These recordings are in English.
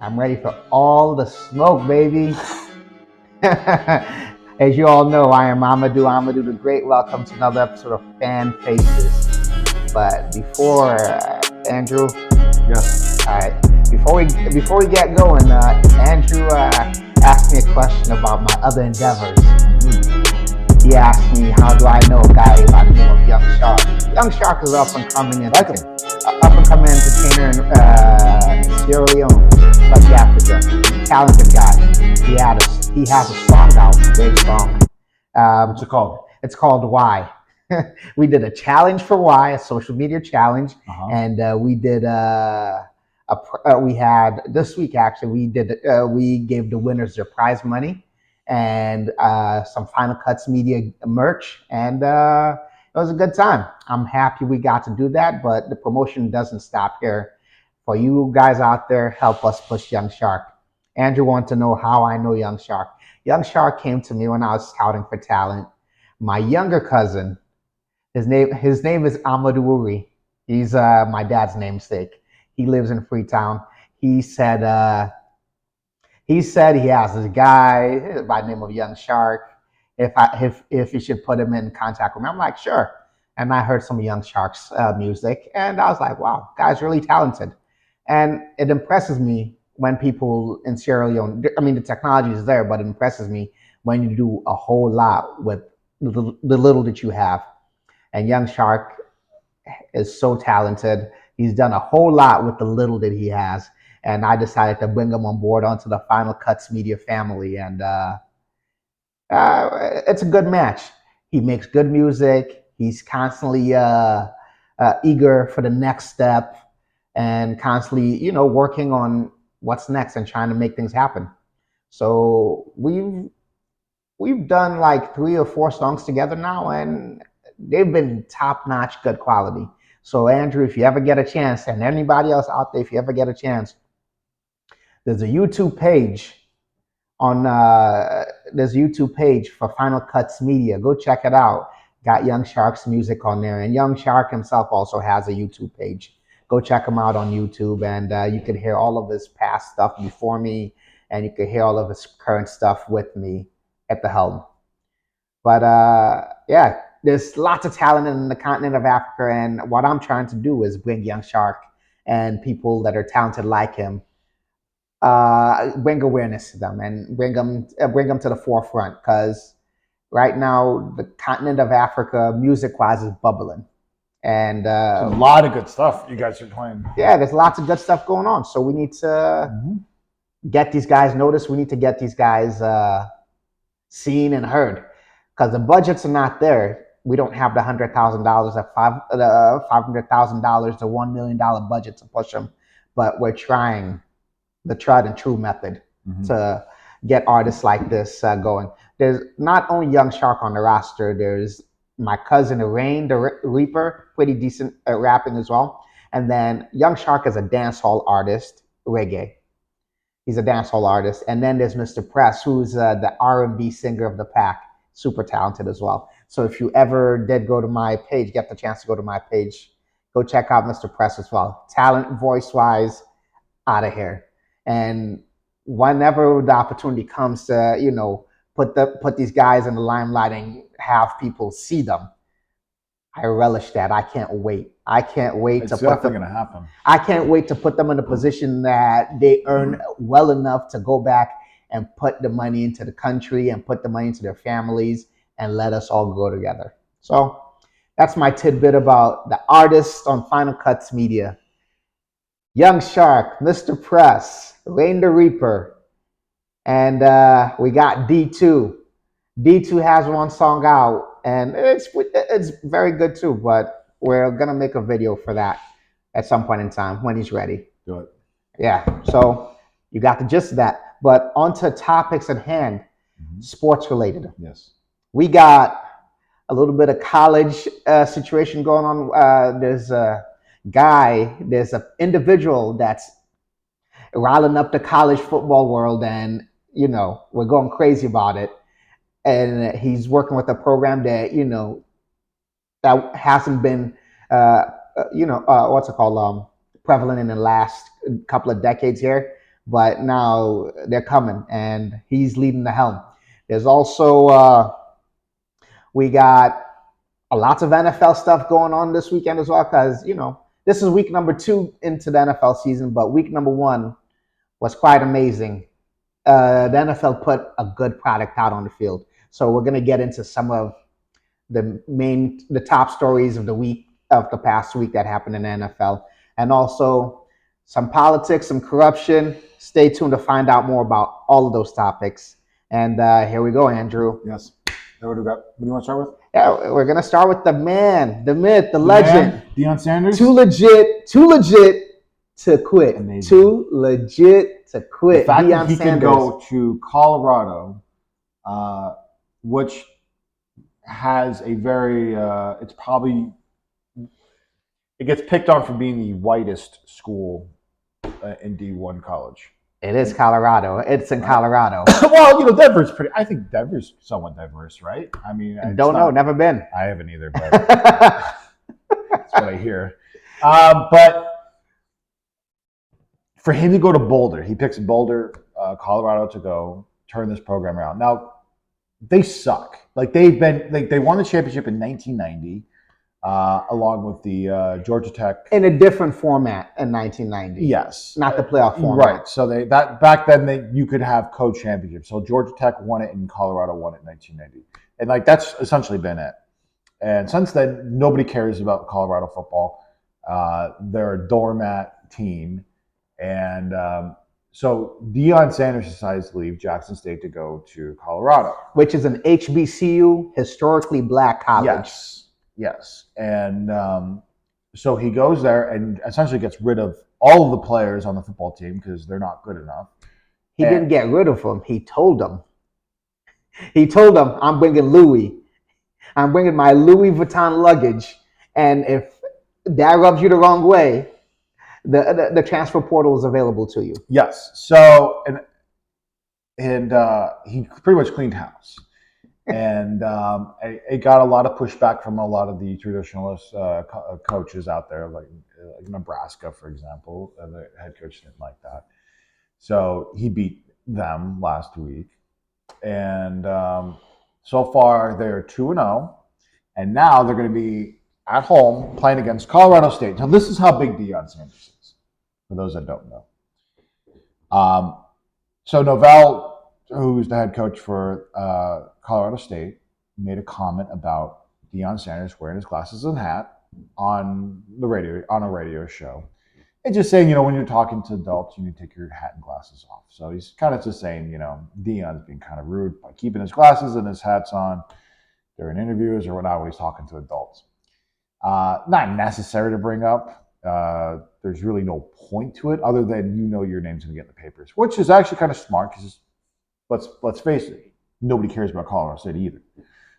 I'm ready for all the smoke, baby. As you all know, I am Amadou the Great. Welcome to another episode of Fan Faces. But before Andrew, Yes. all right, before we get going, Andrew asked me a question about my other endeavors. He asked me, how do I know a guy by the name of Young Shark? Young Shark is Like him. up and coming entertainer in Sierra Leone, West Africa. Talented guy. He has a song out, a big song. What's it called? It's called Why. We did a challenge for Why, a social media challenge, and we did we had this week actually we gave the winners their prize money and some Final Cuts Media merch, and it was a good time. I'm happy we got to do that, but the promotion doesn't stop here. For you guys out there, help us push Young Shark. Andrew wants to know how I know Young Shark. Young Shark came to me when I was scouting for talent. My younger cousin, his name is Amadou Uri. He's my dad's namesake. He lives in Freetown. He said he has this guy by the name of Young Shark. If he should put him in contact with me, I'm like sure. And I heard some Young Shark's music, and I was like, wow, guy's really talented. And it impresses me when people in Sierra Leone. I mean, the technology is there, but it impresses me when you do a whole lot with the little that you have. And Young Shark is so talented. He's done a whole lot with the little that he has. And I decided to bring him on board onto the Final Cuts Media family. And it's a good match. He makes good music. He's constantly eager for the next step and constantly, working on what's next and trying to make things happen. So we've done like 3 or 4 songs together now, and they've been top notch, good quality. So Andrew, if you ever get a chance, and anybody else out there, if you ever get a chance, there's a YouTube page on there's a YouTube page for Final Cuts Media. Go check it out. Got Young Shark's music on there, and Young Shark himself also has a YouTube page. Go check him out on YouTube, and you can hear all of his past stuff before me, and you can hear all of his current stuff with me at the helm. But yeah, there's lots of talent in the continent of Africa, and what I'm trying to do is bring Young Shark and people that are talented like him, bring awareness to them and bring them to the forefront. Because right now, the continent of Africa, music-wise, is bubbling, and a lot of good stuff you guys are playing. Yeah, there's lots of good stuff going on. So we need to get these guys noticed. We need to get these guys seen and heard, because the budgets are not there. We don't have the $100,000, $500,000, the $1 million budget to push them, but we're trying the tried and true method to get artists like this going. There's not only Young Shark on the roster. There's my cousin Rain the Reaper, pretty decent at rapping as well. And then Young Shark is a dancehall artist, reggae. He's a dancehall artist. And then there's Mr. Press, who's the R&B singer of the pack, super talented as well. So if you ever did go to my page, get the chance to go to my page, go check out Mr. Press as well. Talent, voice-wise, out of here. And whenever the opportunity comes to, put these guys in the limelight and have people see them, I relish that. I can't wait. It's definitely going to happen. I can't wait to put them in a position that they earn well enough to go back and put the money into the country and put the money into their families and let us all grow together. So that's my tidbit about the artists on Final Cuts Media. Young Shark, Mr. Press, Rain the Reaper, and we got D2. D2 has one song out, and it's very good too, but we're going to make a video for that at some point in time when he's ready. Do it. Yeah, so you got the gist of that. But onto topics at hand, sports related. Yes. We got a little bit of college situation going on. There's an individual that's riling up the college football world, and we're going crazy about it. And he's working with a program that that hasn't been what's it called, prevalent in the last couple of decades here. but now they're coming, and he's leading the helm. There's also we got lots of NFL stuff going on this weekend as well, because this is week number 2 into the NFL season, but week number 1 was quite amazing. The NFL put a good product out on the field, so we're gonna get into some of the top stories of the past week that happened in the NFL, and also some politics, some corruption. Stay tuned to find out more about all of those topics. And here we go, Andrew. Yes. What do you want to start with? Yeah, we're gonna start with the man, the myth, the legend, Dion Sanders. Too legit to quit. Amazing. Too legit to quit. The fact Dion that he Sanders can go to Colorado, which has a very, it gets picked on for being the whitest school in D1 college. It is Colorado. It's in Colorado. Well, Denver's I think Denver's somewhat diverse, right? I mean, don't know. Never been. I haven't either, but that's what I hear. But for him to go to Boulder, he picks Boulder, Colorado, to go turn this program around. Now, they suck. They won the championship in 1990. Along with the Georgia Tech, in a different format in 1990. Yes, not the playoff format. Right. So back then you could have co-championships. So Georgia Tech won it and Colorado won it in 1990, and that's essentially been it. And since then, nobody cares about Colorado football. They're a doormat team, and so Dion Sanders decides to leave Jackson State to go to Colorado, which is an HBCU, historically black college. Yes, and so he goes there and essentially gets rid of all of the players on the football team because they're not good enough. He didn't get rid of them. He told them. I'm bringing Louis. I'm bringing my Louis Vuitton luggage. And if that rubs you the wrong way, the transfer portal is available to you. Yes. So, and he pretty much cleaned house. And it got a lot of pushback from a lot of the traditionalist coaches out there, like Nebraska, for example. The head coach didn't like that. So he beat them last week. And so far, they're 2-0. And now they're going to be at home playing against Colorado State. Now, this is how big Dion Sanders is, for those that don't know. So Novell, who's the head coach for Colorado State, made a comment about Dion Sanders wearing his glasses and hat on a radio show. And just saying, when you're talking to adults, you need to take your hat and glasses off. So he's kind of just saying, Dion's being kind of rude by keeping his glasses and his hats on during interviews or whatnot when he's talking to adults. Not necessary to bring up. There's really no point to it other than your name's going to get in the papers, which is actually kind of smart because let's face it, nobody cares about Colorado State either.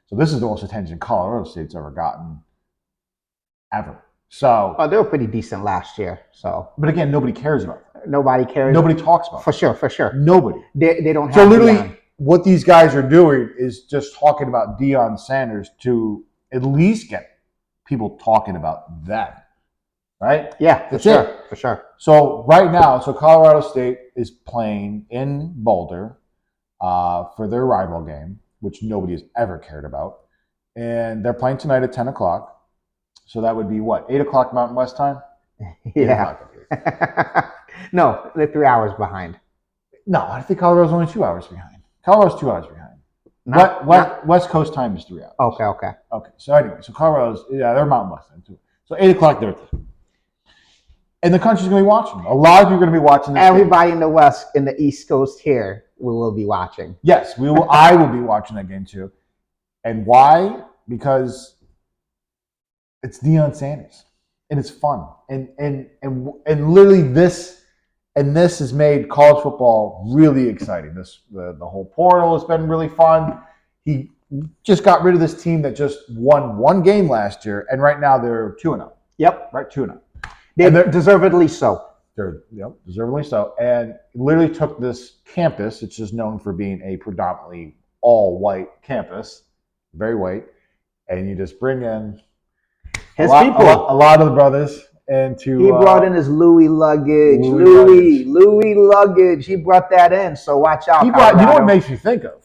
So this is the most attention Colorado State's ever gotten, ever. So they were pretty decent last year. So, but again, nobody cares about them. Nobody cares. Nobody talks about for sure. Nobody. They don't have. So literally, what these guys are doing is just talking about Dion Sanders to at least get people talking about that, right? Yeah, for sure. So right now, Colorado State is playing in Boulder for their rival game, which nobody has ever cared about. And they're playing tonight at 10 o'clock. So that would be what, 8 o'clock Mountain West time? Yeah. No, they're 3 hours behind. No, I think Colorado's only 2 hours behind. Colorado's 2 hours behind. West Coast time is 3 hours. Okay. So anyway, Colorado's, they're Mountain West time too. So 8 o'clock their time. And the country's going to be watching. A lot of you are going to be watching this. Everybody in the East Coast here will be watching. Yes, we will. I will be watching that game too. And why? Because it's Dion Sanders, and it's fun, and literally this has made college football really exciting. The whole portal has been really fun. He just got rid of this team that just won one game last year, and right now they're 2-0. Yep, right, 2-0. They're deservedly so. Deservedly so, and literally took this campus, which is known for being a predominantly all-white campus, very white, and you just bring in his a people. lot of the brothers, and He to brought in his Louis luggage, Louis luggage. Louis luggage. He brought that in. So watch out, He brought. You know what it Colorado. makes me think of?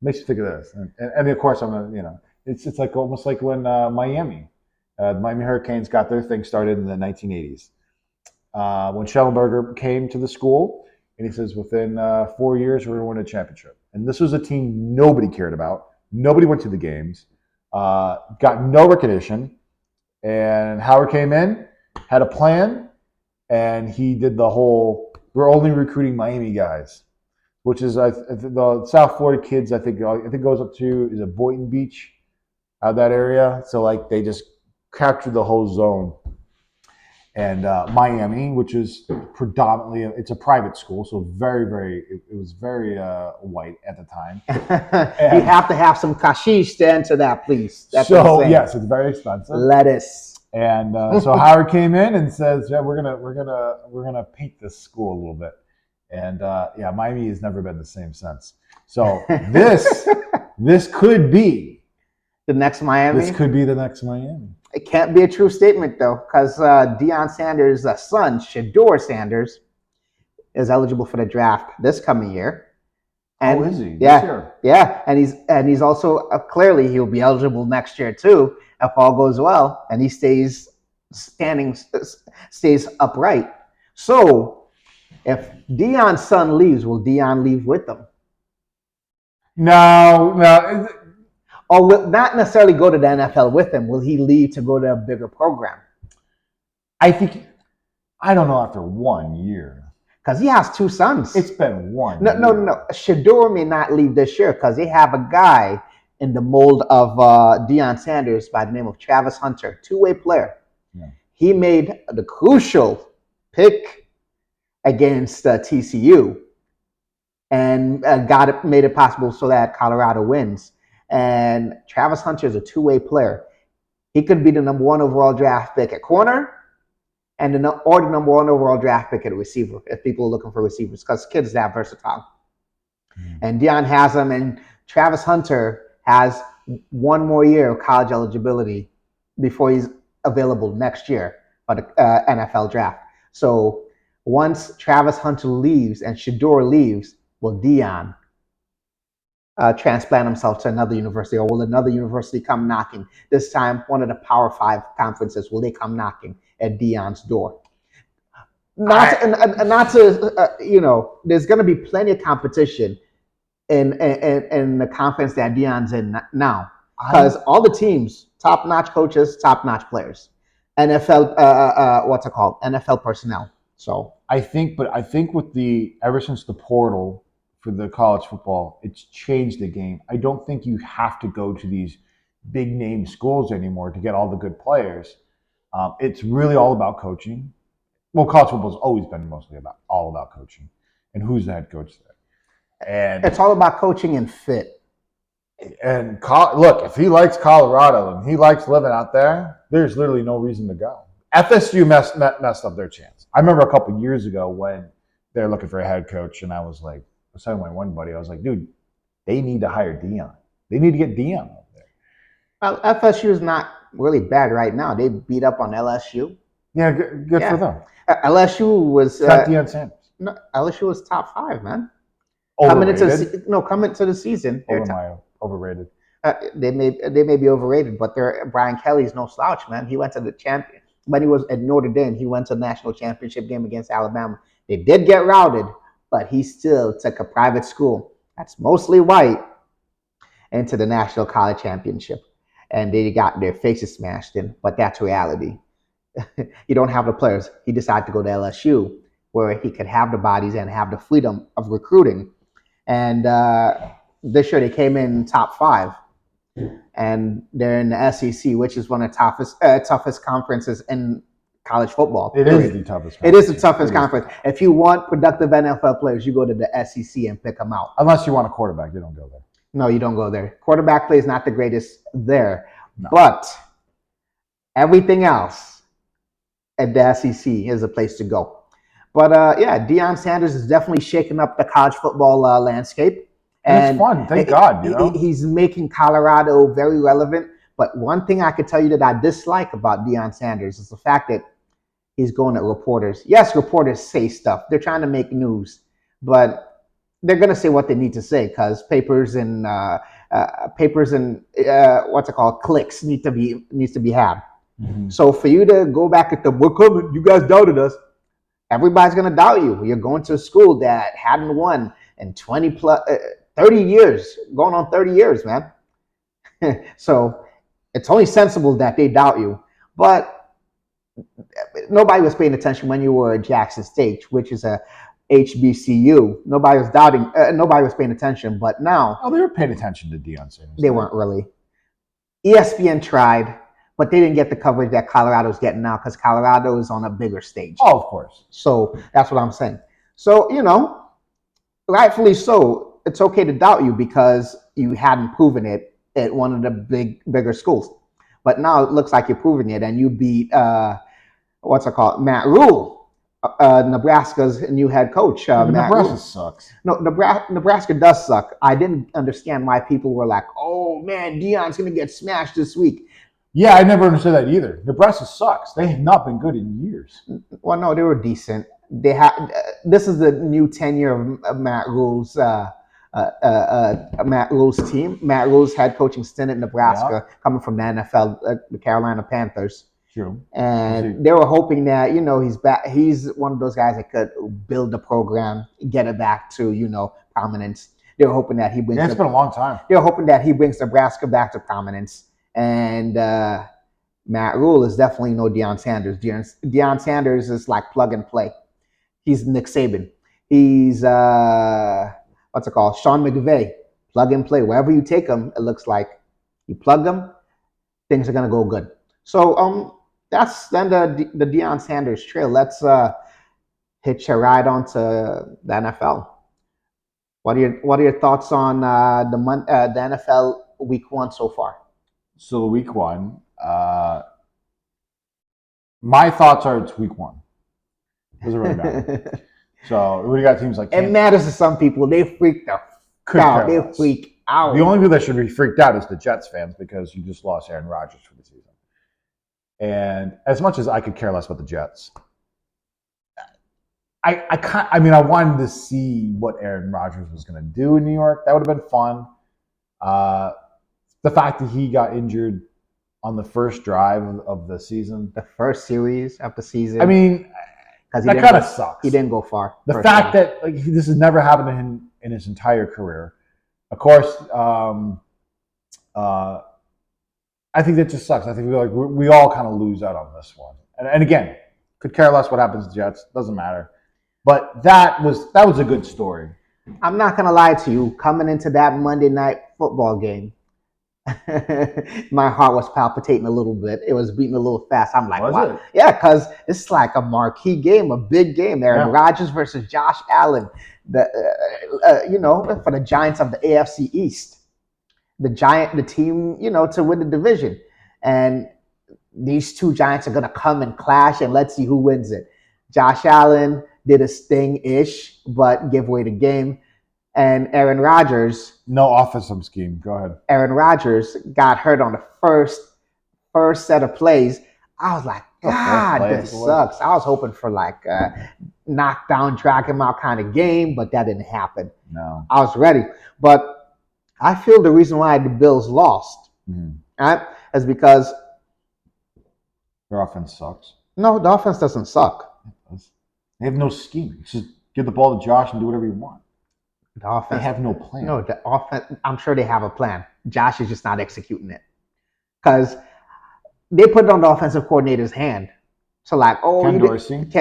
Makes you think of this, and of course I'm gonna, it's like almost like when the Miami Hurricanes got their thing started in the 1980s. When Schellenberger came to the school, and he says within 4 years we're going to win a championship, and this was a team nobody cared about, nobody went to the games, got no recognition, and Howard came in, had a plan, and he did the whole. We're only recruiting Miami guys, which is the South Florida kids. I think goes up to is it Boynton Beach, out of that area. So like they just captured the whole zone. And Miami, which is predominantly it's a private school, so it was very white at the time. You have to have some kashish to enter that, please. That's what I'm So saying. yes, it's very expensive. Lettuce. And so Howard came in and says, "Yeah, we're gonna paint this school a little bit." And yeah, Miami has never been the same since. So this could be The next Miami. this could be the next Miami. It can't be a true statement though, because Dion Sanders' son, Shaddour Sanders, is eligible for the draft this coming year. And Oh, is he? Yeah, This year? yeah, and he's also clearly he'll be eligible next year too if all goes well, and he stays upright. So if Dion's son leaves, will Dion leave with them? No. Or will not necessarily go to the NFL with him? Will he leave to go to a bigger program? I don't know after 1 year. Because he has two sons. It's been one. No. Shaddour may not leave this year because they have a guy in the mold of Dion Sanders by the name of Travis Hunter, two-way player. Yeah. He made the crucial pick against TCU and made it possible so that Colorado wins. And Travis Hunter is a two-way player. He could be the number one overall draft pick at corner or the number one overall draft pick at receiver if people are looking for receivers because kids are that versatile. And Dion has them, and Travis Hunter has one more year of college eligibility before he's available next year for the NFL draft. So once Travis Hunter leaves and Shaddour leaves, will Dion transplant himself to another university, or will another university come knocking? This time, one of the Power 5 conferences, will they come knocking at Dion's door? Not to there's going to be plenty of competition in the conference that Dion's in now, because all the teams, top-notch coaches, top-notch players, NFL, what's it called? NFL personnel. So I think with ever since the portal for the college football, it's changed the game. I don't think you have to go to these big name schools anymore to get all the good players. It's really all about coaching. Well, college football's always been mostly all about coaching and who's the head coach there. And it's all about coaching and fit. And look, if he likes Colorado and he likes living out there, there's literally no reason to go. FSU messed up their chance. I remember a couple years ago when they're looking for a head coach, and I was telling my one buddy, I was like, dude, they need to hire Dion. They need to get Dion out there. Well, FSU is not really bad right now. They beat up on LSU. Yeah, good for them. LSU was not Dion Sanders. No, LSU was top 5, man. Overrated? Coming into the season, overrated. They may be overrated, but Brian Kelly's no slouch, man. He went to the champion when he was at Notre Dame. He went to the national championship game against Alabama. They did get routed, but he still took a private school that's mostly white into the national college championship, and they got their faces smashed in. But that's reality. You don't have the players. He decided to go to LSU, where he could have the bodies and have the freedom of recruiting. And this year they came in top 5, and they're in the SEC, which is one of the toughest conferences in college football. It is the toughest. It is the toughest conference. If you want productive NFL players, you go to the SEC and pick them out. Unless you want a quarterback, you don't go there. No, you don't go there. Quarterback play is not the greatest there, but everything else at the SEC is a place to go. But Dion Sanders is definitely shaking up the college football landscape. And it's fun, thank God. He's making Colorado very relevant But one thing I could tell you that I dislike about Dion Sanders is the fact that he's going at reporters. Yes, reporters say stuff. They're trying to make news, but they're going to say what they need to say because papers and what's it called, clicks needs to be had. Mm-hmm. So for you to go back at them, we're coming. You guys doubted us. Everybody's going to doubt you. You're going to a school that hadn't won in 30 years, going on 30 years, man. So it's only sensible that they doubt you. But nobody was paying attention when you were at Jackson State, which is a HBCU. Nobody was doubting. Nobody was paying attention. But now, they were paying attention to Dion Sanders. They weren't really. ESPN tried, but they didn't get the coverage that Colorado's getting now because Colorado is on a bigger stage. Oh, of course. So that's what I'm saying. So, rightfully so, it's okay to doubt you because you hadn't proven it at one of the bigger schools. But now it looks like you're proving it, and you beat Matt Rule, Nebraska's new head coach. Nebraska sucks. No, Nebraska does suck. I didn't understand why people were like, "Oh man, Dion's going to get smashed this week." Yeah, I never understood that either. Nebraska sucks. They have not been good in years. Well, no, they were decent. This is the new tenure of Matt Rule's team. Matt Rule's head coaching stint at Nebraska, coming from the NFL, the Carolina Panthers. True. And they were hoping that he's back. He's one of those guys that could build the program, get it back to prominence. They were hoping that he brings. Yeah, it's been a long time. They were hoping that he brings Nebraska back to prominence. And Matt Rule is definitely no Dion Sanders. Dion Sanders is like plug and play. He's Nick Saban. He's Sean McVay. Plug and play. Wherever you take him, it looks like you plug them, things are gonna go good. So that's then the Dion Sanders trail. Let's hitch a ride onto the NFL. What are your thoughts on the NFL Week 1 so far? So Week 1, my thoughts are it's Week 1. Doesn't really matter. So we got teams like Kansas. It matters to some people. They freak out. They freak out. The only people that should be freaked out is the Jets fans because you just lost Aaron Rodgers for the season. And as much as I could care less about the Jets, I wanted to see what Aaron Rodgers was going to do in New York. That would have been fun. The fact that he got injured on the first drive of the season. The first series of the season. I mean, that kind of sucks. He didn't go far. The fact that this has never happened to him in his entire career. Of course, I think that just sucks. I think we all kind of lose out on this one. And again, could care less what happens to the Jets. Doesn't matter. But that was a good story. I'm not going to lie to you. Coming into that Monday night football game, my heart was palpitating a little bit. It was beating a little fast. I'm like, wow. Yeah, because it's like a marquee game, a big game. Aaron Rodgers versus Josh Allen, for the Giants of the AFC East. The team, to win the division. And these two Giants are going to come and clash, and let's see who wins it. Josh Allen did his thing-ish, but gave away the game. And Aaron Rodgers. No offensive scheme. Go ahead. Aaron Rodgers got hurt on the first set of plays. I was like, God, this sucks. I was hoping for like a knockdown, drag him out kind of game, but that didn't happen. No. I was ready. But I feel the reason why the Bills lost is because their offense sucks. No, the offense doesn't suck. They have no scheme. Just give the ball to Josh and do whatever you want. The offense, they have no plan. No, the offense. I'm sure they have a plan. Josh is just not executing it because they put it on the offensive coordinator's hand. So like, Ken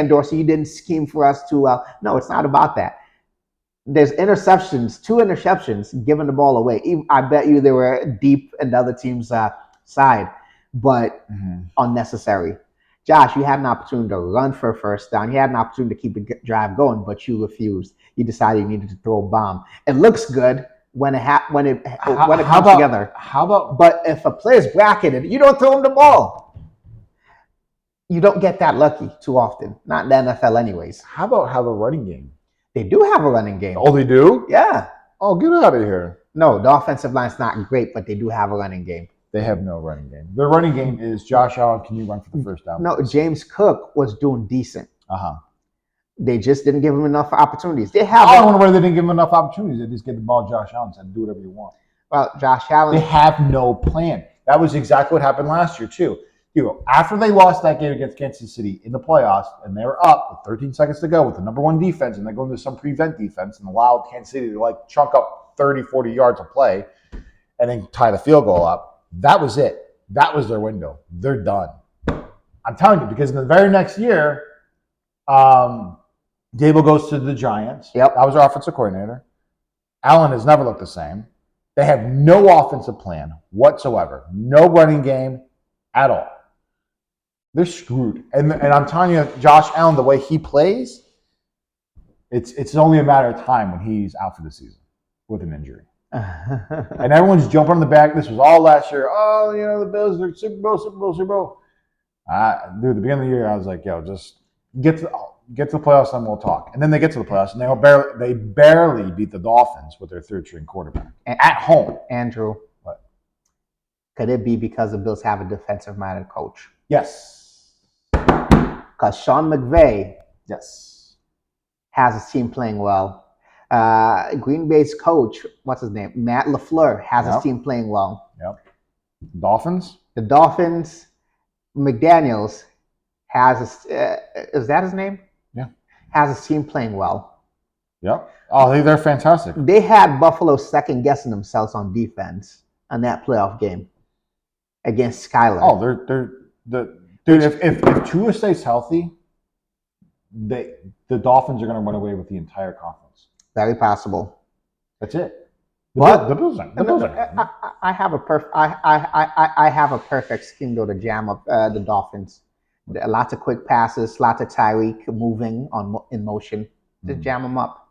Dorsey, you didn't scheme for us too well. No, it's not about that. There's two interceptions, giving the ball away. I bet you they were deep in the other team's side, but unnecessary. Josh, you had an opportunity to run for a first down. You had an opportunity to keep the drive going, but you refused. You decided you needed to throw a bomb. It looks good when it comes together. How about? But if a player's bracketed, you don't throw him the ball. You don't get that lucky too often. Not in the NFL, anyways. How about have a running game? They do have a running game. Oh, they do? Yeah. Oh, get out of here. No, the offensive line's not great, but they do have a running game. They have no running game. Their running game is Josh Allen. Can you run for the first down? No, James Cook was doing decent. Uh-huh. They just didn't give him enough opportunities. They I have. don't know whether they didn't give him enough opportunities. They just get the ball to Josh Allen and said, do whatever you want. Well, Josh Allen. They have no plan. That was exactly what happened last year, too. After they lost that game against Kansas City in the playoffs, and they were up with 13 seconds to go with the number one defense, and they go into some prevent defense and allowed Kansas City to like chunk up 30, 40 yards of play and then tie the field goal up. That was it. That was their window. They're done. I'm telling you, because in the very next year, Dable goes to the Giants. Yep. That was our offensive coordinator. Allen has never looked the same. They have no offensive plan whatsoever. No running game at all. They're screwed. And I'm telling you, Josh Allen, the way he plays, it's only a matter of time when he's out for the season with an injury. And everyone's jumping on the back. This was all last year. Oh, the Bills are Super Bowl, Super Bowl, Super Bowl. Dude, at the beginning of the year, I was like, yo, just get to the playoffs and we'll talk. And then they get to the playoffs and they barely beat the Dolphins with their third-string quarterback at home. Andrew, what? Could it be because the Bills have a defensive-minded coach? Yes. Because Sean McVay, yes, has his team playing well. Green Bay's coach, what's his name? Matt LaFleur has his team playing well. Yep. Dolphins? The Dolphins, McDaniels has his, is that his name? Yeah. Has his team playing well. Yep. Oh, they're fantastic. They had Buffalo second guessing themselves on defense on that playoff game against Skyler. Oh, dude, if Tua stays healthy, the Dolphins are going to run away with the entire conference. Very possible. That's it. The Bills are. I have a perfect scheme though to jam up the Dolphins. Lots of quick passes, lots of Tyreek moving in motion to jam them up.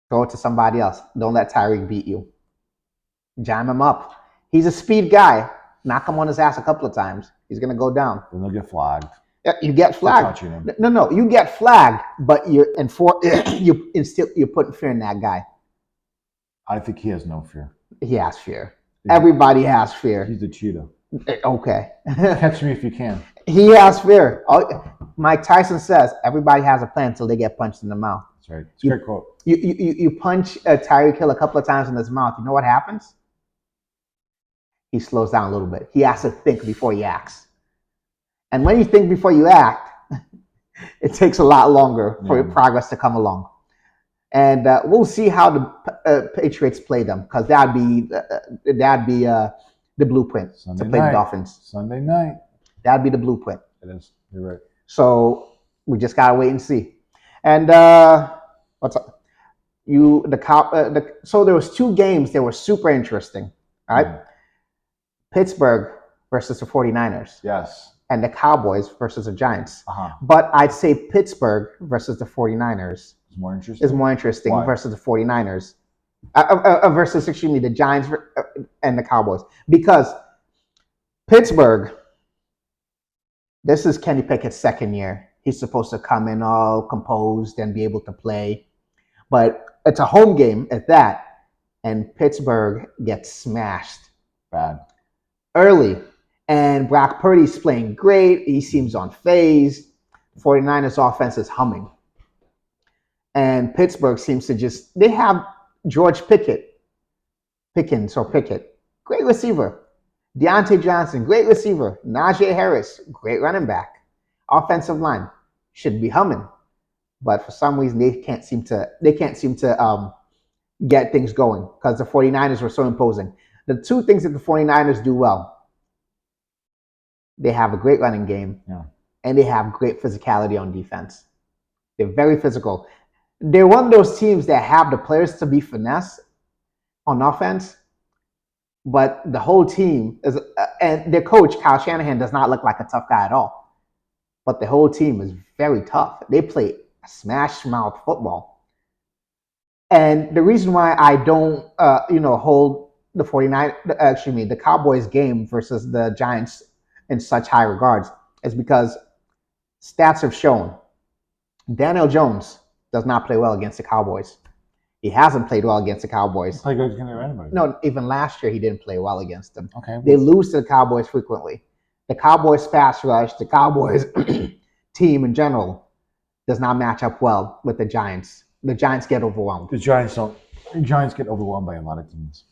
Throw it to somebody else. Don't let Tyreek beat you. Jam him up. He's a speed guy. Knock him on his ass a couple of times. He's gonna go down. Then they'll get flagged. Yeah, you get flagged. No, you get flagged, but you're putting fear in that guy. I think he has no fear. He has fear. Everybody has fear. He's a cheetah. Okay. Catch me if you can. He has fear. Mike Tyson says everybody has a plan until they get punched in the mouth. That's right. It's a great quote. You punch Tyreek Hill a couple of times in his mouth. You know what happens? He slows down a little bit. He has to think before he acts. And when you think before you act, it takes a lot longer for your progress to come along. And we'll see how the Patriots play them, because that'd be the blueprint to play the Dolphins. Sunday night. That'd be the blueprint. It is. You're right. So we just gotta wait and see. And what's up? So there was two games that were super interesting. All right. Pittsburgh versus the 49ers. Yes. And the Cowboys versus the Giants. Uh-huh. But I'd say Pittsburgh versus the 49ers is more interesting. Why? Versus the 49ers. Versus the Giants and the Cowboys. Because Pittsburgh, this is Kenny Pickett's second year. He's supposed to come in all composed and be able to play. But it's a home game at that. And Pittsburgh gets smashed. Bad. Early. And Brock Purdy's playing great. He seems unfazed. 49ers offense is humming. And Pittsburgh seems to they have George Pickens. Great receiver. Deontay Johnson, great receiver. Najee Harris, great running back. Offensive line should be humming. But for some reason, they can't seem to get things going because the 49ers were so imposing. The two things that the 49ers do well, they have a great running game, and they have great physicality on defense. They're very physical. They're one of those teams that have the players to be finesse on offense, but the whole team is, and their coach, Kyle Shanahan, does not look like a tough guy at all. But the whole team is very tough. They play smash mouth football. And the reason why I don't, hold the Cowboys game versus the Giants in such high regards is because stats have shown Daniel Jones does not play well against the Cowboys. He hasn't played well against the Cowboys. Play good against anybody. No, even last year he didn't play well against them. Okay. They lose to the Cowboys frequently. The Cowboys pass rush, the Cowboys team in general does not match up well with the Giants. The Giants get overwhelmed. The Giants don't. The Giants get overwhelmed by a lot of teams.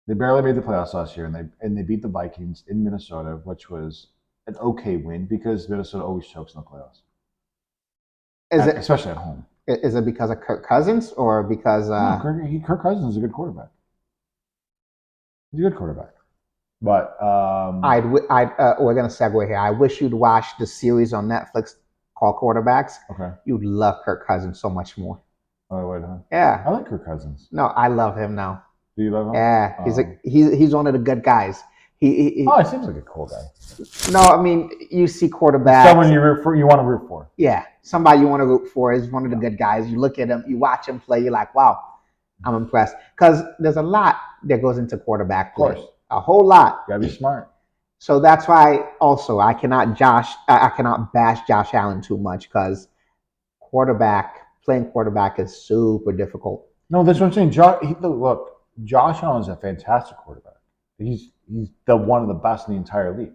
They barely made the playoffs last year, and they beat the Vikings in Minnesota, which was an okay win because Minnesota always chokes in the playoffs, especially at home. Is it because of Kirk Cousins or because Kirk Cousins is a good quarterback? He's a good quarterback, but we're gonna segue here. I wish you'd watch the series on Netflix called Quarterbacks. Okay, you'd love Kirk Cousins so much more. Oh wait, huh? Yeah, I like Kirk Cousins. No, I love him now. Do you love him? Yeah, he's one of the good guys. He seems like a cool guy. No, I mean you see quarterbacks. Someone you want to root for. Yeah, somebody you want to root for is one of the good guys. You look at him, you watch him play, you're like, wow, I'm impressed. Because there's a lot that goes into quarterback play. Of course. A whole lot. You gotta be smart. So that's why also I cannot bash Josh Allen too much because playing quarterback is super difficult. No, that's what I'm saying. Josh Allen is a fantastic quarterback. He's one of the best in the entire league.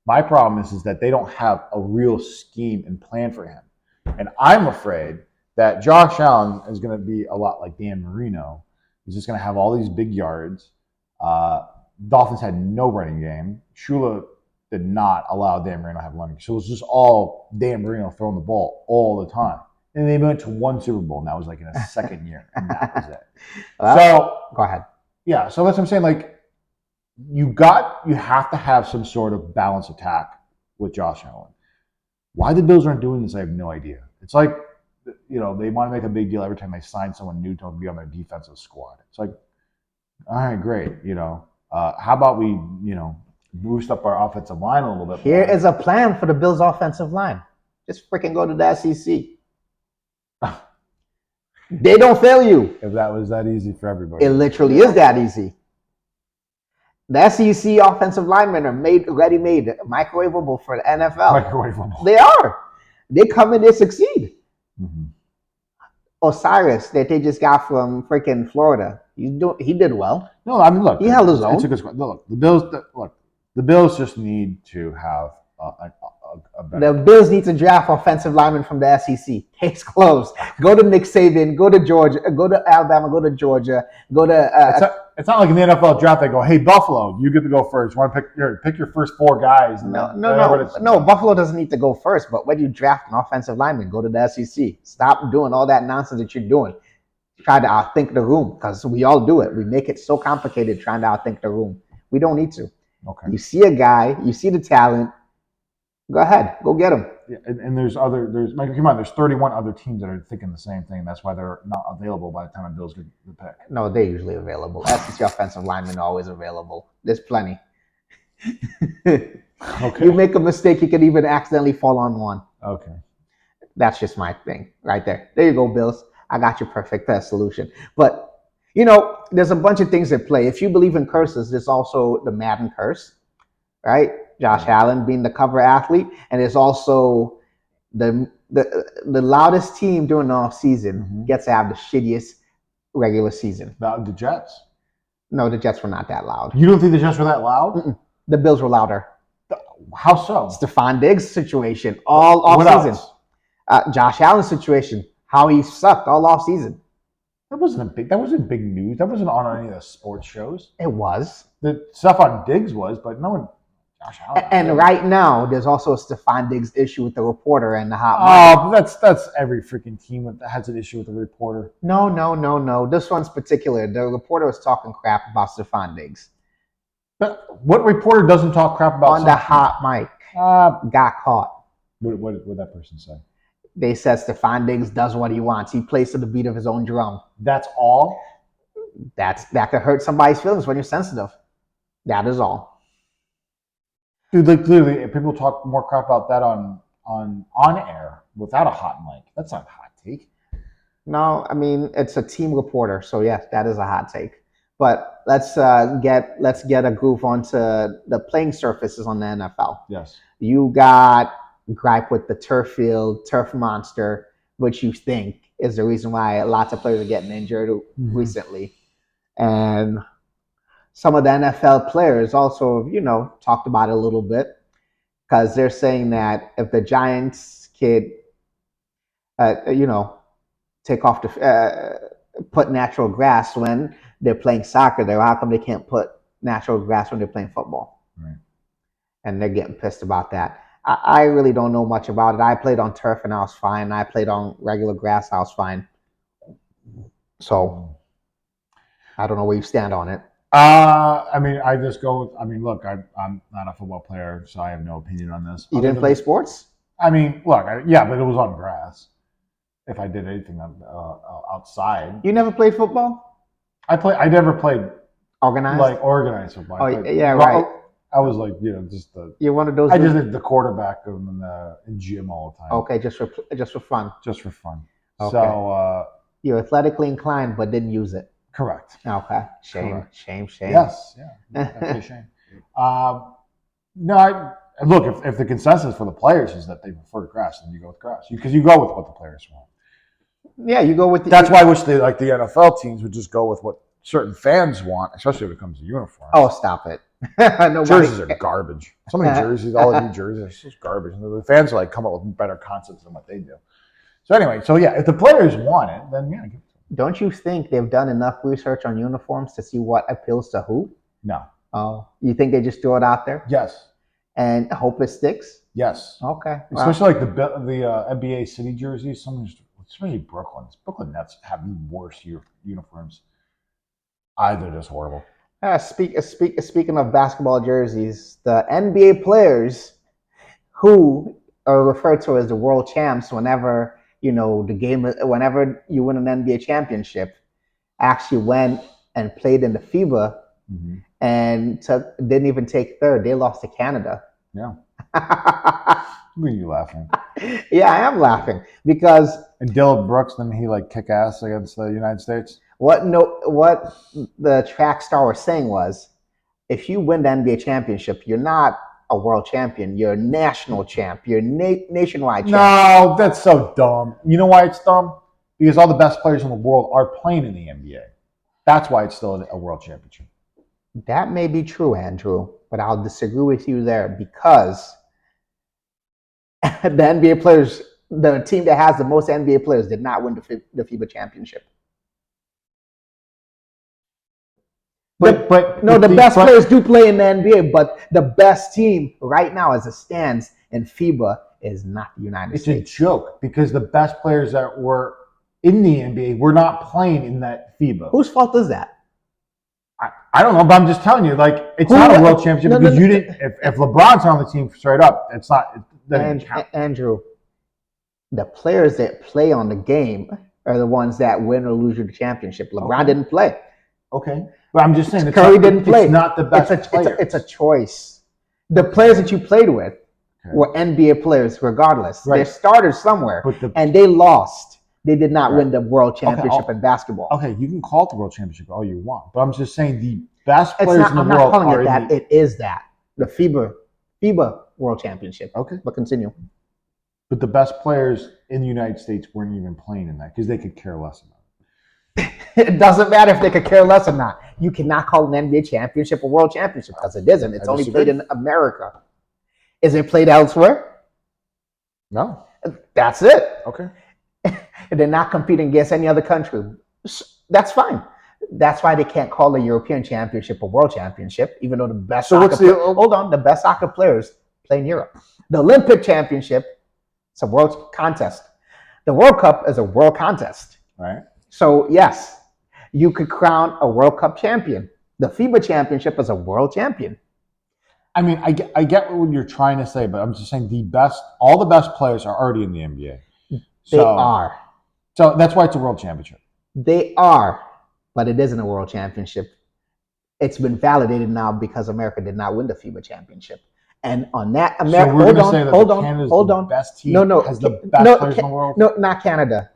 My problem is that they don't have a real scheme and plan for him. And I'm afraid that Josh Allen is going to be a lot like Dan Marino. He's just going to have all these big yards. Dolphins had no running game. Shula did not allow Dan Marino to have running. So it was just all Dan Marino throwing the ball all the time. And they went to one Super Bowl, and that was like in a second year, and that was it. So go ahead. Yeah, so that's what I'm saying. Like, you have to have some sort of balanced attack with Josh Allen. Why the Bills aren't doing this, I have no idea. It's like, they want to make a big deal every time they sign someone new to be on their defensive squad. It's like, all right, great. How about we, boost up our offensive line a little bit more? Here is a plan for the Bills' offensive line. Just freaking go to the SEC. They don't fail you. If that was that easy for everybody. It literally is that easy. The SEC offensive linemen are ready-made, microwavable for the NFL. Microwavable. They are. They come and they succeed. Mm-hmm. Osiris that they just got from freaking Florida. He did well. No, I mean, look. He held his own. It's a good squad. Look, the Bills just need to have a better. The Bills need to draft offensive linemen from the SEC. Case closed. Go to Nick Saban. Go to Georgia. Go to Alabama. Go to Georgia. Go to. It's not like in the NFL draft they go, "Hey, Buffalo, you get to go first. You want to pick your first 4 guys?" No. Buffalo doesn't need to go first. But when you draft an offensive lineman, go to the SEC. Stop doing all that nonsense that you're doing. Try to outthink the room because we all do it. We make it so complicated trying to outthink the room. We don't need to. Okay. You see a guy. You see the talent. Go ahead. Go get him. Yeah, and there's 31 other teams that are thinking the same thing. That's why they're not available by the time the Bills get the pick. No, they're usually available. SEC offensive linemen are always available. There's plenty. Okay. You make a mistake, you can even accidentally fall on one. Okay. That's just my thing right there. There you go, Bills. I got your perfect solution. But, there's a bunch of things at play. If you believe in curses, there's also the Madden curse, right? Josh Allen being the cover athlete, and there's also the loudest team during the off season gets to have the shittiest regular season. The Jets? No, the Jets were not that loud. You don't think the Jets were that loud? Mm-mm. The Bills were louder. How so? Stephon Diggs' situation all off season. Josh Allen's situation, how he sucked all off season. That wasn't big news. That wasn't on any of the sports shows. It was. The stuff on Diggs was, but no one. Josh Allen. And right now, there's also a Stephon Diggs issue with the reporter and the hot mic. That's every freaking team that has an issue with the reporter. No. This one's particular. The reporter was talking crap about Stephon Diggs. But what reporter doesn't talk crap about on the hot mic? Got caught. What did that person say? They said Stephon Diggs does what he wants. He plays to the beat of his own drum. That's all? That could hurt somebody's feelings when you're sensitive. That is all. Dude, like clearly, people talk more crap about that on air without a hot mic. That's not a hot take. No, I mean it's a team reporter, so yes, that is a hot take. But let's get a groove onto the playing surfaces on the NFL. Yes. You got gripe with the turf field, turf monster, which you think is the reason why lots of players are getting injured recently. And some of the NFL players also, talked about it a little bit because they're saying that if the Giants could, you know, take off put natural grass when they're playing soccer, there, how come they can't put natural grass when they're playing football? Right. And they're getting pissed about that. I really don't know much about it. I played on turf and I was fine. I played on regular grass, I was fine. So I don't know where you stand on it. I mean, I just go with. I mean, look, I'm not a football player, so I have no opinion on this. You didn't play sports? I mean, look, yeah, but it was on grass. If I did anything outside, you never played football? I never played organized, like organized football. Oh, yeah, right. I was like, just the. You're one of those. I just did the quarterback in gym all the time. Okay, just for fun. Just for fun. Okay. So you're athletically inclined, but didn't use it. Correct. Okay. Shame. Yes. Yeah. That's a shame. No, look. If the consensus for the players is that they prefer grass, then you go with grass because you go with what the players want. Yeah, you go with. That's why I wish the NFL teams would just go with what certain fans want, especially when it comes to uniforms. Oh, stop it! Jerseys are garbage. So many jerseys, all the new jerseys are just garbage. And the fans are like come up with better concepts than what they do. So anyway, if the players want it, then yeah. Don't you think they've done enough research on uniforms to see what appeals to who? No. Oh, you think they just throw it out there? Yes. And hope it sticks? Yes. Okay. Especially like the NBA city jerseys, especially Brooklyn's. Brooklyn Nets have the worst uniforms. They're just horrible. Speaking of basketball jerseys, the NBA players who are referred to as the world champs whenever whenever you win an NBA championship, actually went and played in the FIBA and didn't even take third. They lost to Canada. Yeah. Why are you laughing? Yeah, I am laughing because. And Dylan Brooks, didn't he kick ass against the United States? What the track star was saying was, if you win the NBA championship, you're not a world champion. You're a national champ. You're nationwide champ. No, that's so dumb. You know why it's dumb? Because all the best players in the world are playing in the NBA. That's why it's still a world championship. That may be true, Andrew, but I'll disagree with you there because the NBA players, the team that has the most NBA players, did not win the FIBA championship. The best players do play in the NBA, but the best team right now, as it stands in FIBA, is not the United States. It's a joke because the best players that were in the NBA were not playing in that FIBA. Whose fault is that? I don't know, but I'm just telling you, it's not a world championship because you didn't. If LeBron's on the team straight up, it's not. Andrew, the players that play on the game are the ones that win or lose the championship. LeBron didn't play. Okay. But I'm just saying, Curry didn't play. It's not the best players. It's a choice. The players that you played with were NBA players regardless. Right. They're starters somewhere, and they lost. They did not win the world championship in basketball. Okay, you can call it the world championship all you want, but I'm just saying the best players in the world are... I'm not calling it that. It is that. The FIBA world championship. Okay. But continue. But the best players in the United States weren't even playing in that because they could care less about it. It doesn't matter if they could care less or not. You cannot call an NBA championship a world championship because it isn't. It's only played in America. Is it played elsewhere? No. That's it. Okay. They're not competing against any other country. That's fine. That's why they can't call the European Championship a world championship, even though the best the best soccer players play in Europe. The Olympic Championship, it's a world contest. The World Cup is a world contest. Right. So yes, you could crown a World Cup champion. The FIBA Championship is a world champion. I mean, I get what you're trying to say, but I'm just saying all the best players are already in the NBA. They are. So that's why it's a world championship. They are, but it isn't a world championship. It's been validated now because America did not win the FIBA championship. And on that, America. So we're going to say that Canada's the best team, has the best players in the world? No, not Canada.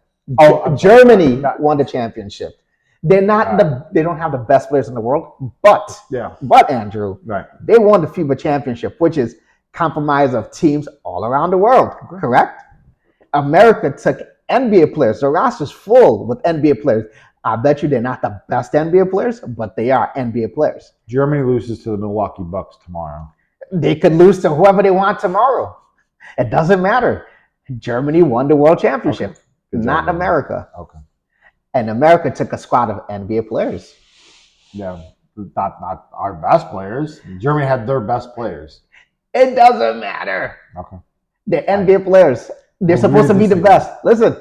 Germany won the championship. They're not they don't have the best players in the world, but Andrew, they won the FIBA championship, which is comprised of teams all around the world. Correct? America took NBA players. The roster's full with NBA players. I bet you they're not the best NBA players, but they are NBA players. Germany loses to the Milwaukee Bucks tomorrow. They could lose to whoever they want tomorrow. It doesn't matter. Germany won the world championship, Okay. Good job, not Germany. America. Okay. And America took a squad of NBA players. Yeah, not our best players. Germany had their best players. It doesn't matter. Okay. They're NBA players. They're Well, supposed to be the disagree. best. Listen,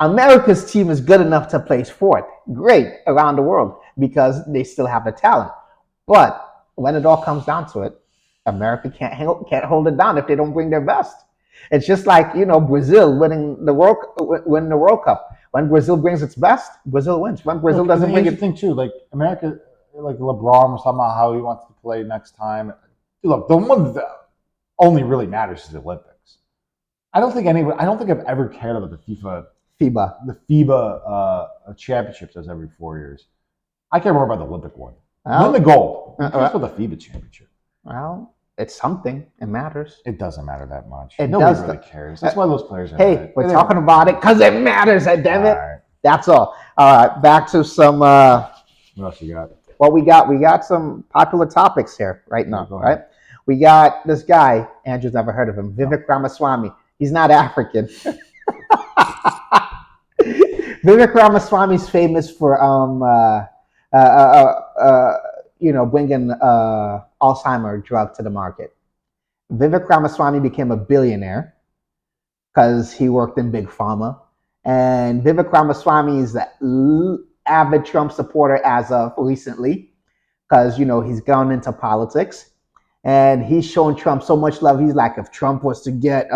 America's team is good enough to place fourth. Great around the world because they still have the talent. But when it all comes down to it, America can't hold it down if they don't bring their best. It's just like Brazil winning the World Cup. When Brazil brings its best, Brazil wins. When Brazil doesn't bring Here's it, the thing too. Like America, like LeBron was talking about how he wants to play next time. Look, the one that only really matters is the Olympics. I don't think I've ever cared about the FIBA championships as every 4 years. I care more about the Olympic one. Win the gold. Who cares about the FIBA championship? Well, it's something. It matters. It doesn't matter that much. It Nobody does. really cares. That's why those players are. Hey, we're talking about it because it matters. Damn it. Right. That's all. All right, back to some. What else you got? What we got? We got some popular topics here right now. Go Right? ahead. We got this guy. Andrew's never heard of him. Vivek Ramaswamy. He's not African. Vivek Ramaswamy's famous for bringing Alzheimer drug to the market. Vivek Ramaswamy became a billionaire because he worked in big pharma, and Vivek Ramaswamy is an avid Trump supporter as of recently, because he's gone into politics, and he's shown Trump so much love. He's like, if Trump was to get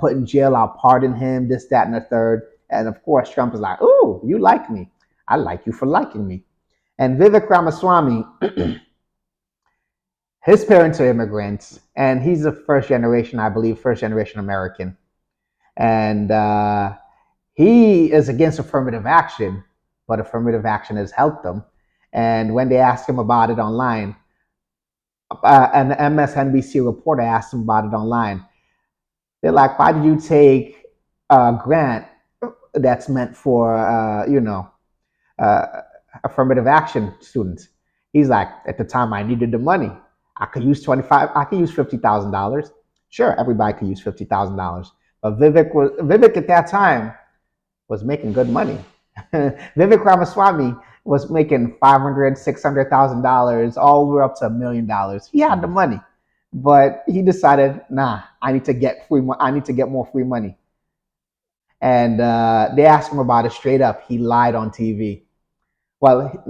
put in jail, I'll pardon him. This, that, and the third. And of course, Trump is like, "Ooh, you like me? I like you for liking me." And Vivek Ramaswamy, his parents are immigrants, and he's a first generation American. And he is against affirmative action, but affirmative action has helped him. And when they asked him about it online, an MSNBC reporter asked him about it online. They're like, "Why did you take a grant that's meant for, affirmative action students?" He's like, "At the time, I needed the money. I could use $50,000. Sure, everybody could use $50,000, but Vivek at that time was making good money. Vivek Ramaswamy was making $500,000, $600,000, all the way up to $1,000,000. He had the money, but he decided, nah, I need to get more free money. And they asked him about it straight up. He lied on TV. Well,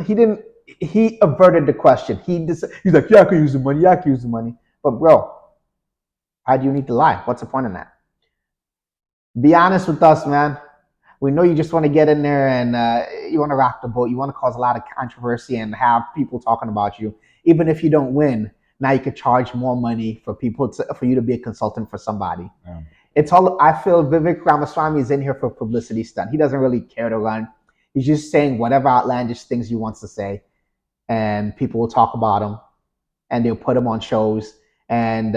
he didn't. He averted the question. He's like, "Yeah, I can use the money. Yeah, I can use the money." But bro, why do you need to lie? What's the point in that? Be honest with us, man. We know you just want to get in there and you want to rock the boat. You want to cause a lot of controversy and have people talking about you. Even if you don't win, now you could charge more money for you to be a consultant for somebody. Yeah. It's all. I feel Vivek Ramaswamy is in here for publicity stunt. He doesn't really care to run. He's just saying whatever outlandish things he wants to say, and people will talk about him, and they'll put him on shows, and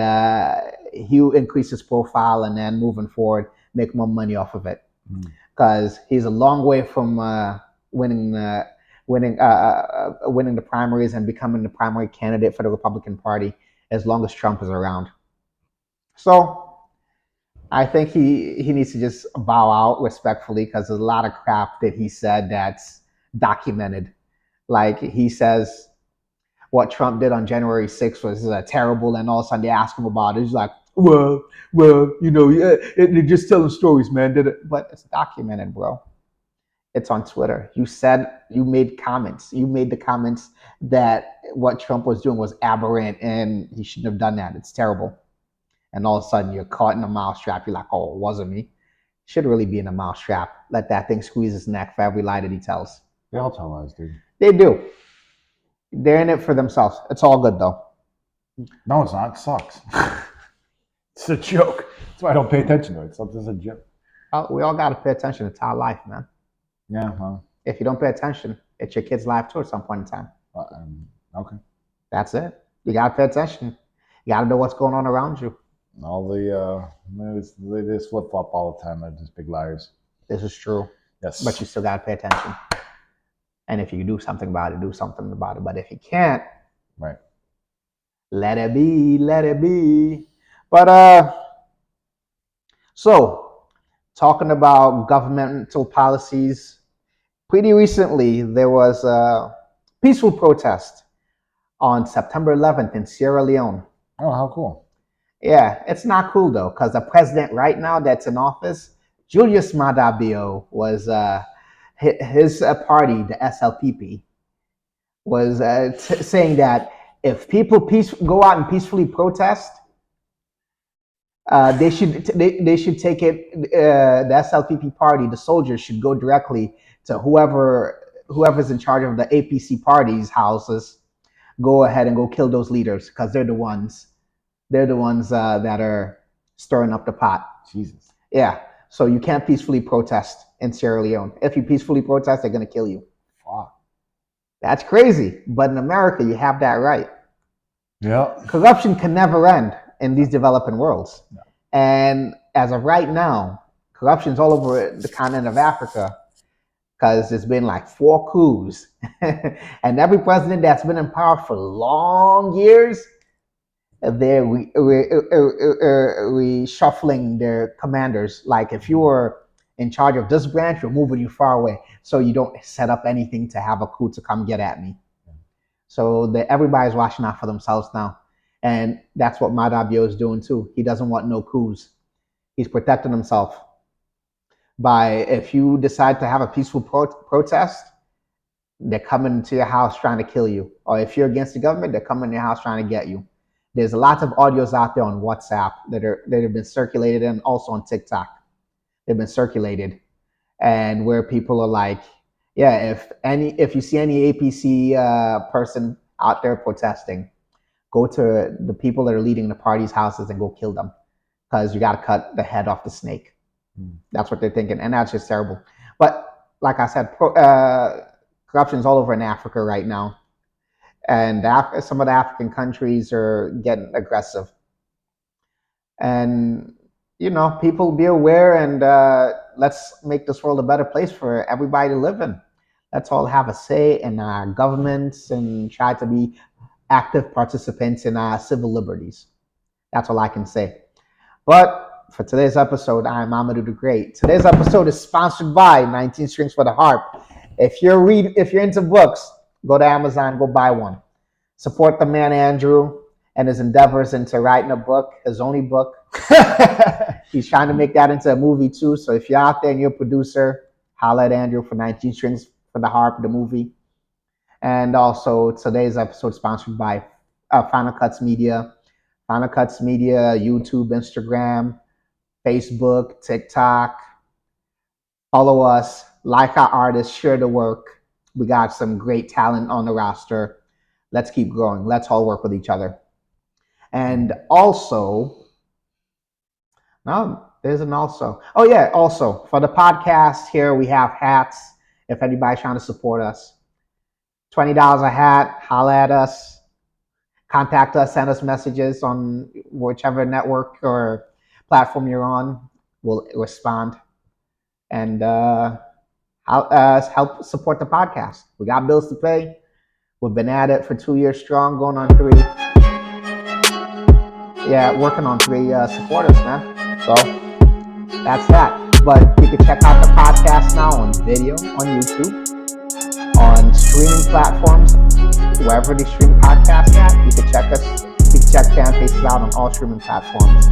he'll increase his profile, and then moving forward, make more money off of it. Because he's a long way from winning the primaries and becoming the primary candidate for the Republican Party as long as Trump is around. So I think he needs to just bow out respectfully, because there's a lot of crap that he said that's documented. Like, he says what Trump did on January 6th was terrible, and all of a sudden they ask him about it. He's like, well, yeah, they're just telling stories, man. But it's documented, bro. It's on Twitter. You made comments. You made the comments that what Trump was doing was aberrant, and he shouldn't have done that. It's terrible. And all of a sudden you're caught in a mousetrap. You're like, "Oh, it wasn't me." Should really be in a mousetrap. Let that thing squeeze his neck for every lie that he tells. They all tell lies, dude. They do. They're in it for themselves. It's all good though. No, it's not. It sucks. It's a joke. That's why I don't pay attention to it. It's just a joke. We all got to pay attention. It's our life, man. Yeah, well. If you don't pay attention, it's your kid's life too at some point in time. Okay. That's it. You got to pay attention. You got to know what's going on around you. All the they just flip flop all the time. They're just big liars. This is true. Yes. But you still got to pay attention. And if you can do something about it, do something about it. But if you can't, right, let it be, let it be. But so talking about governmental policies, pretty recently there was a peaceful protest on September 11th in Sierra Leone. Oh, how cool. Yeah, it's not cool though, because the president right now that's in office, Julius Maada Bio, was his party, the SLPP, was saying that if people go out and peacefully protest, they should take it. The SLPP party, the soldiers should go directly to whoever's in charge of the APC party's houses. Go ahead and go kill those leaders because they're the ones. They're the ones that are stirring up the pot. Jesus. Yeah. So you can't peacefully protest in Sierra Leone. If you peacefully protest, they're gonna kill you. Fuck. That's crazy. But in America, you have that right. Yeah. Corruption can never end in these developing worlds. No. And as of right now, corruption's all over the continent of Africa because there's been like 4 coups. And every president that's been in power for long years, they're reshuffling their commanders. Like if you were in charge of this branch, we're moving you far away so you don't set up anything to have a coup to come get at me. So everybody's watching out for themselves now. And that's what Madabio is doing too. He doesn't want no coups. He's protecting himself by, if you decide to have a peaceful protest, they're coming to your house trying to kill you. Or if you're against the government, they're coming to your house trying to get you. There's lots of audios out there on WhatsApp that have been circulated, and also on TikTok. They've been circulated, and where people are like, yeah, if you see any APC person out there protesting, go to the people that are leading the party's houses and go kill them, because you got to cut the head off the snake. That's what they're thinking, and that's just terrible. But like I said, corruption is all over in Africa right now, and some of the African countries are getting aggressive. And people be aware, and let's make this world a better place for everybody to live in. Let's all have a say in our governments and try to be active participants in our civil liberties. That's all I can say. But for today's episode, I'm Amadou the Great. Today's episode is sponsored by 19 Strings for the Harp. If you're into books, go to Amazon, go buy one. Support the man Andrew and his endeavors into writing a book, his only book. He's trying to make that into a movie too. So if you're out there and you're a producer, holla at Andrew for 19 Strings for the Harp, the movie. And also today's episode sponsored by Final Cuts Media. Final Cuts Media, YouTube, Instagram, Facebook, TikTok. Follow us, like our artists, share the work. We got some great talent on the roster. Let's keep growing. Let's all work with each other. And also, no, there's an also. Oh yeah, also for the podcast here, we have hats. If anybody's trying to support us, $20 a hat, holla at us, contact us, send us messages on whichever network or platform you're on. We'll respond and help support the podcast. We got bills to pay. We've been at it for 2 years strong, going on 3. Yeah, working on 3 supporters, man. So that's that. But you can check out the podcast now on video, on YouTube, on streaming platforms, wherever they stream podcasts at. You can check us. You can check Fan Faces out on all streaming platforms.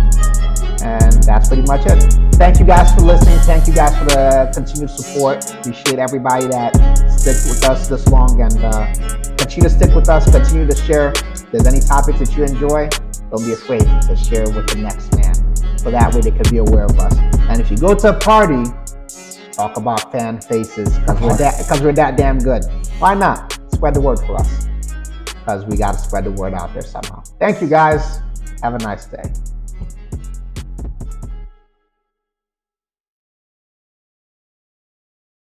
And that's pretty much it. Thank you guys for listening. Thank you guys for the continued support. Appreciate everybody that sticks with us this long, and continue to stick with us. Continue to share. If there's any topics that you enjoy, don't be afraid to share with the next man, so that way they can be aware of us. And if you go to a party, talk about Fan Faces, because we're that damn good. Why not spread the word for us? Because we got to spread the word out there somehow. Thank you guys. Have a nice day.